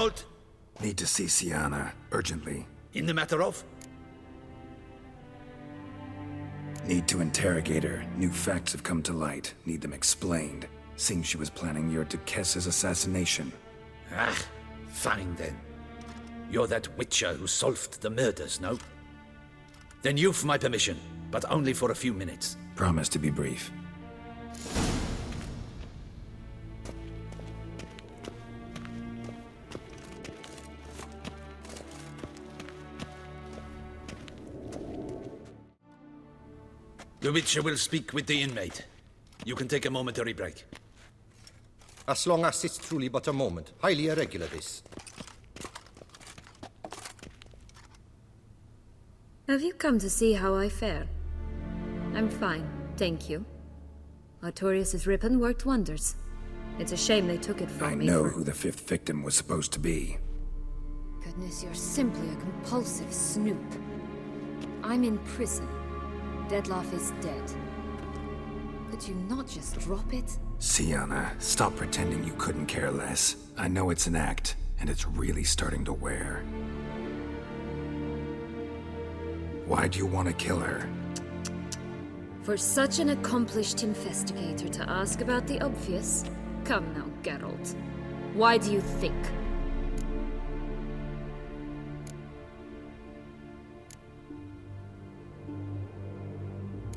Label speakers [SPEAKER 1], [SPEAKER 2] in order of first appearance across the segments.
[SPEAKER 1] Geralt?
[SPEAKER 2] Need to see Syanna, urgently.
[SPEAKER 1] In the matter of?
[SPEAKER 2] Need to interrogate her. New facts have come to light. Need them explained. Seems she was planning your Duchess's assassination.
[SPEAKER 1] Ah, fine then. You're that witcher who solved the murders, no? Then you've my permission, but only for a few minutes.
[SPEAKER 2] Promise to be brief.
[SPEAKER 1] The Witcher will speak with the inmate. You can take a momentary break.
[SPEAKER 3] As long as it's truly but a moment. Highly irregular, this.
[SPEAKER 4] Have you come to see how I fare? I'm fine, thank you. Artorius' ribbon worked wonders. It's a shame they took it from me.
[SPEAKER 2] I know who the fifth victim was supposed to be.
[SPEAKER 4] Goodness, you're simply a compulsive snoop. I'm in prison. Deadloff is dead. Could you not just drop it?
[SPEAKER 2] Syanna, stop pretending you couldn't care less. I know it's an act, and it's really starting to wear. Why do you want to kill her?
[SPEAKER 4] For such an accomplished investigator to ask about the obvious? Come now, Geralt. Why do you think?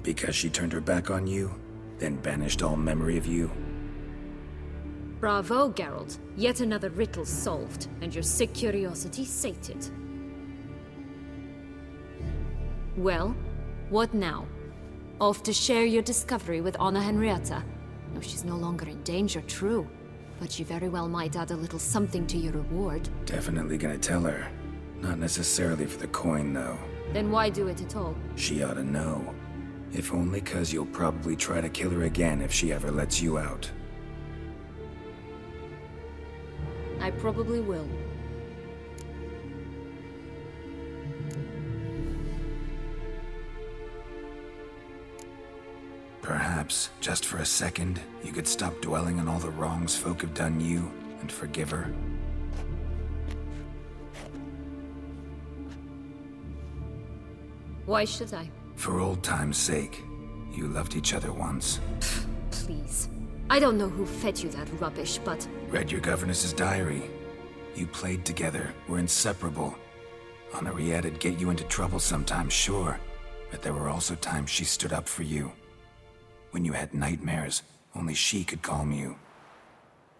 [SPEAKER 2] Because she turned her back on you, then banished all memory of you?
[SPEAKER 4] Bravo, Geralt. Yet another riddle solved, and your sick curiosity sated. Well, what now? Off to share your discovery with Anna Henrietta? No, she's no longer in danger, true. But she very well might add a little something to your reward.
[SPEAKER 2] Definitely gonna tell her. Not necessarily for the coin, though.
[SPEAKER 4] Then why do it at all?
[SPEAKER 2] She ought to know. If only 'cause you'll probably try to kill her again if she ever lets you out.
[SPEAKER 4] I probably will.
[SPEAKER 2] Perhaps, just for a second, you could stop dwelling on all the wrongs folk have done you and forgive her.
[SPEAKER 4] Why should I?
[SPEAKER 2] For old time's sake. You loved each other once.
[SPEAKER 4] Please. I don't know who fed you that rubbish, but...
[SPEAKER 2] Read your governess's diary. You played together, were inseparable. Henriette'd get you into trouble sometimes, sure. But there were also times she stood up for you. When you had nightmares, only she could calm you.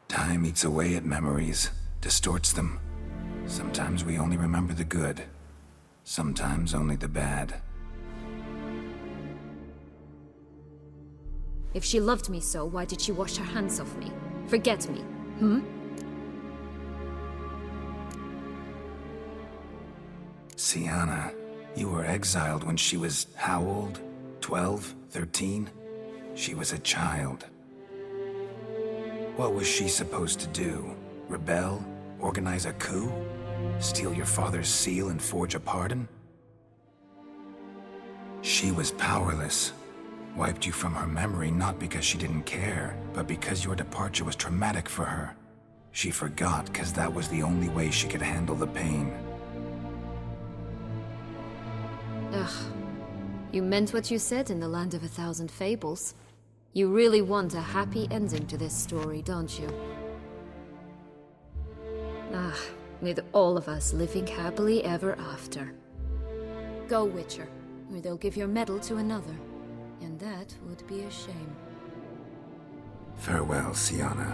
[SPEAKER 2] Time eats away at memories, distorts them. Sometimes we only remember the good. Sometimes only the bad.
[SPEAKER 4] If she loved me so, why did she wash her hands off me? Forget me,
[SPEAKER 2] Syanna, you were exiled when she was how old? 12? 13? She was a child. What was she supposed to do? Rebel? Organize a coup? Steal your father's seal and forge a pardon? She was powerless. Wiped you from her memory not because she didn't care, but because your departure was traumatic for her. She forgot because that was the only way she could handle the pain.
[SPEAKER 4] Ugh. You meant what you said in the Land of 1,000 Fables. You really want a happy ending to this story, don't you? Ah, with all of us living happily ever after. Go, Witcher, or they'll give your medal to another. And that would be a shame.
[SPEAKER 2] Farewell, Syanna.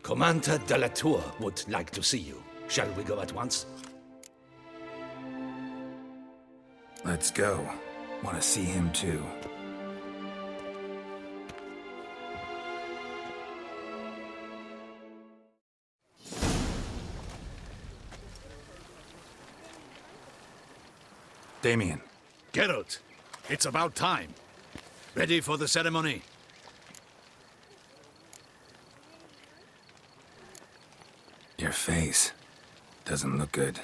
[SPEAKER 1] Commander de la Tour would like to see you. Shall we go at once?
[SPEAKER 2] Let's go. Want to see him too. Damien.
[SPEAKER 5] Geralt, it's about time.
[SPEAKER 1] Ready for the ceremony?
[SPEAKER 2] Your face doesn't look good.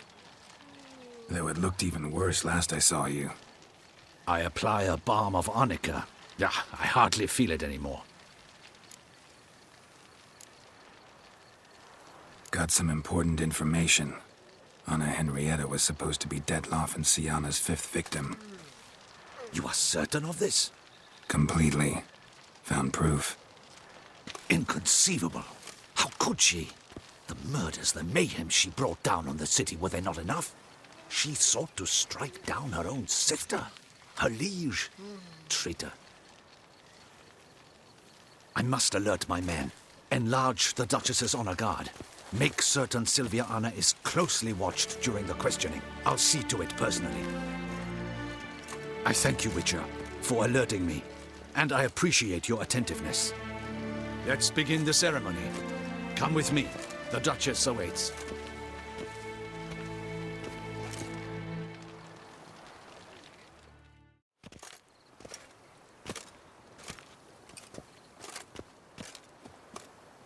[SPEAKER 2] Though it looked even worse last I saw you.
[SPEAKER 1] I apply a balm of arnica. Yeah, I hardly feel it anymore.
[SPEAKER 2] Got some important information. Anna Henrietta was supposed to be Detloff and Syanna's 5th victim.
[SPEAKER 1] You are certain of this?
[SPEAKER 2] Completely. Found proof.
[SPEAKER 1] Inconceivable. How could she? The murders, the mayhem she brought down on the city, were they not enough? She sought to strike down her own sister, her liege. Traitor. I must alert my men. Enlarge the Duchess's honor guard. Make certain Sylviana is closely watched during the questioning. I'll see to it personally. I thank you, Witcher, for alerting me, and I appreciate your attentiveness. Let's begin the ceremony. Come with me. The Duchess awaits.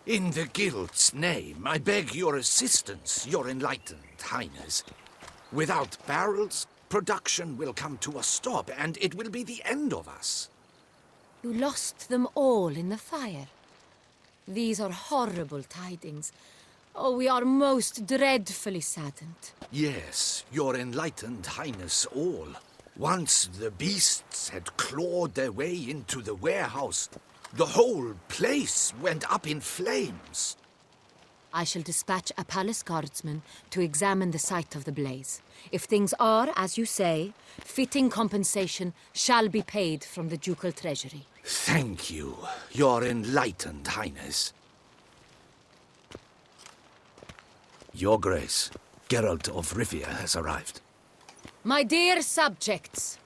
[SPEAKER 1] In the Guild's name, I beg your assistance, your enlightened highness. Without barrels, production will come to a stop, and it will be the end of us.
[SPEAKER 4] You lost them all in the fire. These are horrible tidings. Oh, we are most dreadfully saddened.
[SPEAKER 1] Yes, your enlightened highness all. Once the beasts had clawed their way into the warehouse, the whole place went up in flames.
[SPEAKER 4] I shall dispatch a palace guardsman to examine the site of the blaze. If things are, as you say, fitting compensation shall be paid from the ducal treasury.
[SPEAKER 1] Thank you, your enlightened highness. Your Grace, Geralt of Rivia has arrived.
[SPEAKER 4] My dear subjects,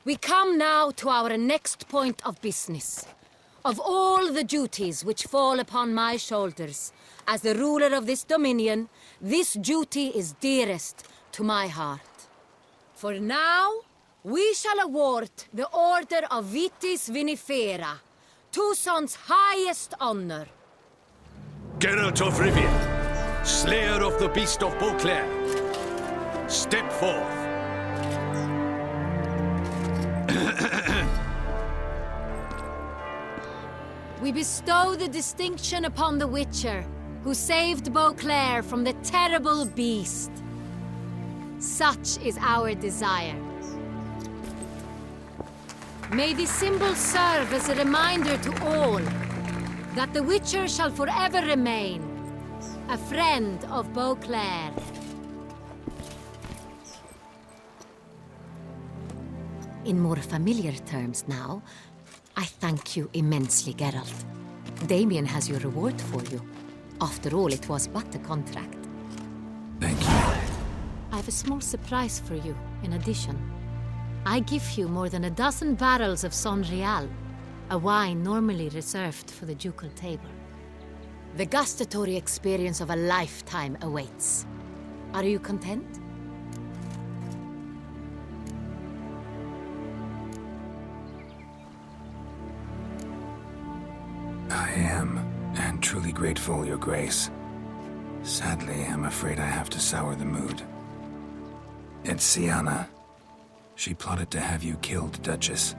[SPEAKER 4] we come now to our next point of business. Of all the duties which fall upon my shoulders, as the ruler of this dominion, this duty is dearest to my heart. For now, we shall award the Order of Vitis Vinifera, Tucson's highest honor.
[SPEAKER 1] Geralt of Rivia, slayer of the Beast of Beauclair, step forth.
[SPEAKER 4] We bestow the distinction upon the Witcher, who saved Beauclair from the terrible beast. Such is our desire. May this symbol serve as a reminder to all that the Witcher shall forever remain a friend of Beauclair. In more familiar terms now, I thank you immensely, Geralt. Damien has your reward for you. After all, it was but a contract.
[SPEAKER 2] Thank you.
[SPEAKER 4] I have a small surprise for you, in addition. I give you more than a dozen barrels of Son Real, a wine normally reserved for the ducal table. The gustatory experience of a lifetime awaits. Are you content?
[SPEAKER 2] I am, and truly grateful, Your Grace. Sadly, I'm afraid I have to sour the mood. It's Syanna. She plotted to have you killed, Duchess.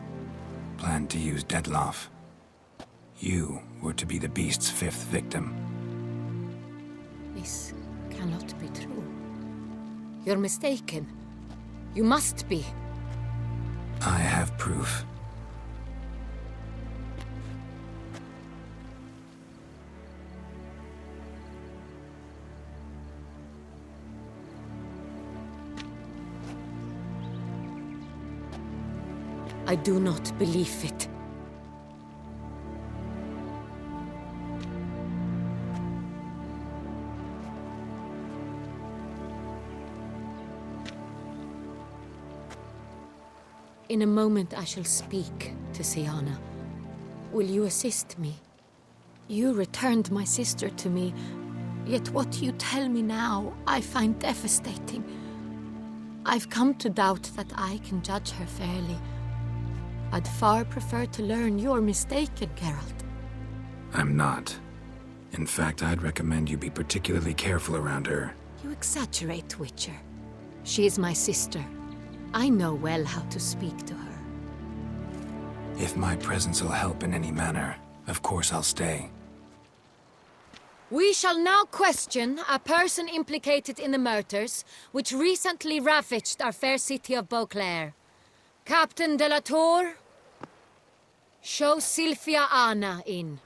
[SPEAKER 2] Planned to use Detloff. You were to be the beast's 5th victim.
[SPEAKER 4] This cannot be true. You're mistaken. You must be.
[SPEAKER 2] I have proof.
[SPEAKER 4] I do not believe it. In a moment I shall speak to Syanna. Will you assist me? You returned my sister to me, yet what you tell me now I find devastating. I've come to doubt that I can judge her fairly.
[SPEAKER 5] I'd far prefer to learn you're mistaken, Geralt.
[SPEAKER 2] I'm not. In fact, I'd recommend you be particularly careful around her.
[SPEAKER 5] You exaggerate, Witcher. She is my sister. I know well how to speak to her.
[SPEAKER 2] If my presence will help in any manner, of course I'll stay.
[SPEAKER 5] We shall now question a person implicated in the murders which recently ravaged our fair city of Beauclair. Captain de la Tour, show Sylvia Anna in.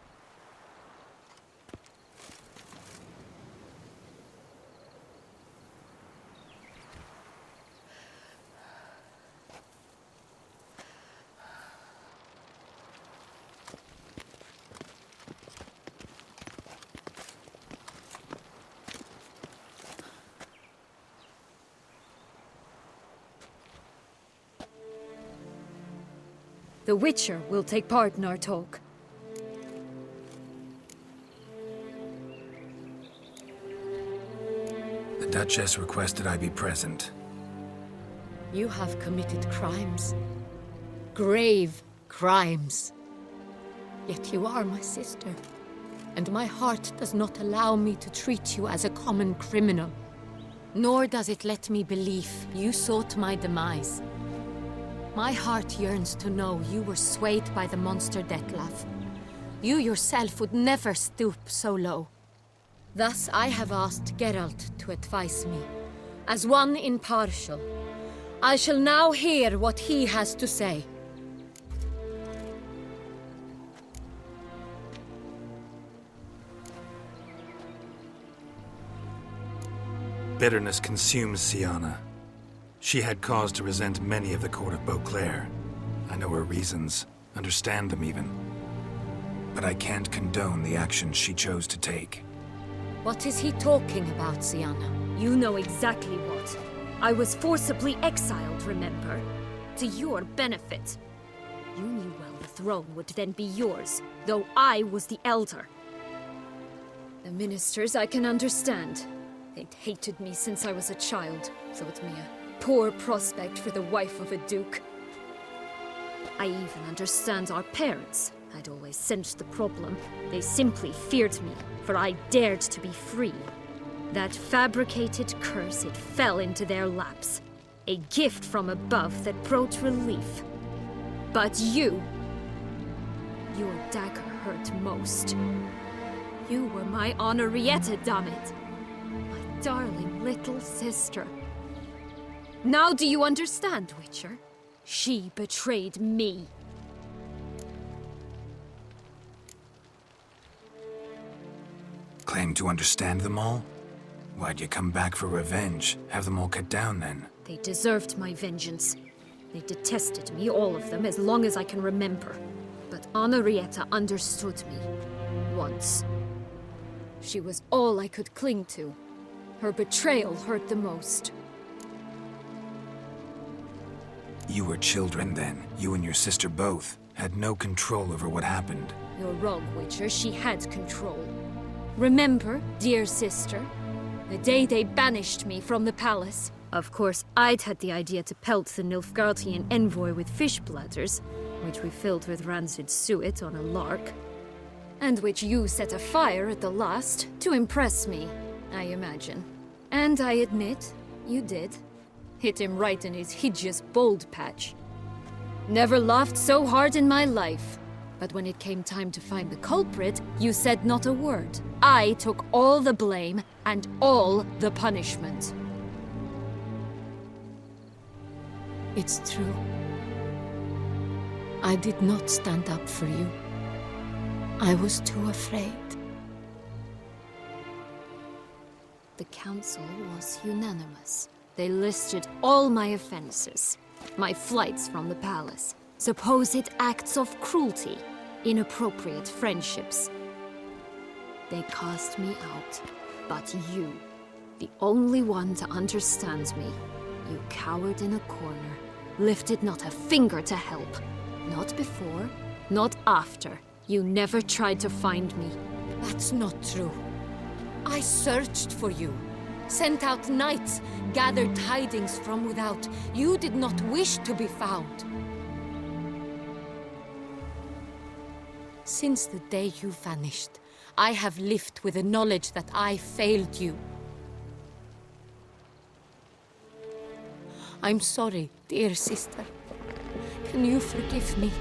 [SPEAKER 4] The Witcher will take part in our talk.
[SPEAKER 2] The Duchess requested I be present.
[SPEAKER 5] You have committed crimes. Grave crimes. Yet you are my sister, and my heart does not allow me to treat you as a common criminal. Nor does it let me believe you sought my demise. My heart yearns to know you were swayed by the monster Dettlaff. You yourself would never stoop so low. Thus I have asked Geralt to advise me, as one impartial. I shall now hear what he has to say.
[SPEAKER 2] Bitterness consumes Syanna. She had cause to resent many of the court of Beauclair. I know her reasons, understand them even. But I can't condone the actions she chose to take.
[SPEAKER 5] What is he talking about, Syanna?
[SPEAKER 4] You know exactly what. I was forcibly exiled, remember? To your benefit. You knew well the throne would then be yours, though I was the elder. The ministers I can understand. They'd hated me since I was a child, thought me a poor prospect for the wife of a duke. I even understand our parents. I'd always sensed the problem. They simply feared me, for I dared to be free. That fabricated curse, it fell into their laps. A gift from above that brought relief. But you... your dagger hurt most. You were my Henrietta, damn it. My darling little sister. Now do you understand, Witcher? She betrayed me.
[SPEAKER 2] Claim to understand them all? Why'd you come back for revenge? Have them all cut down then?
[SPEAKER 4] They deserved my vengeance. They detested me, all of them, as long as I can remember. But Henrietta understood me. Once. She was all I could cling to. Her betrayal hurt the most.
[SPEAKER 2] You were children then. You and your sister both had no control over what happened.
[SPEAKER 4] You're wrong, Witcher. She had control. Remember, dear sister, the day they banished me from the palace? Of course, I'd had the idea to pelt the Nilfgaardian envoy with fish bladders, which we filled with rancid suet on a lark, and which you set afire at the last to impress me, I imagine. And I admit, you did. Hit him right in his hideous bald patch. Never laughed so hard in my life. But when it came time to find the culprit, you said not a word. I took all the blame and all the punishment.
[SPEAKER 5] It's true. I did not stand up for you. I was too afraid.
[SPEAKER 4] The council was unanimous. They listed all my offenses. My flights from the palace, supposed acts of cruelty, inappropriate friendships. They cast me out. But you, the only one to understand me, you cowered in a corner, lifted not a finger to help. Not before, not after. You never tried to find me.
[SPEAKER 5] That's not true. I searched for you. Sent out knights, gathered tidings from without. You did not wish to be found. Since the day you vanished, I have lived with the knowledge that I failed you. I'm sorry, dear sister. Can you forgive me?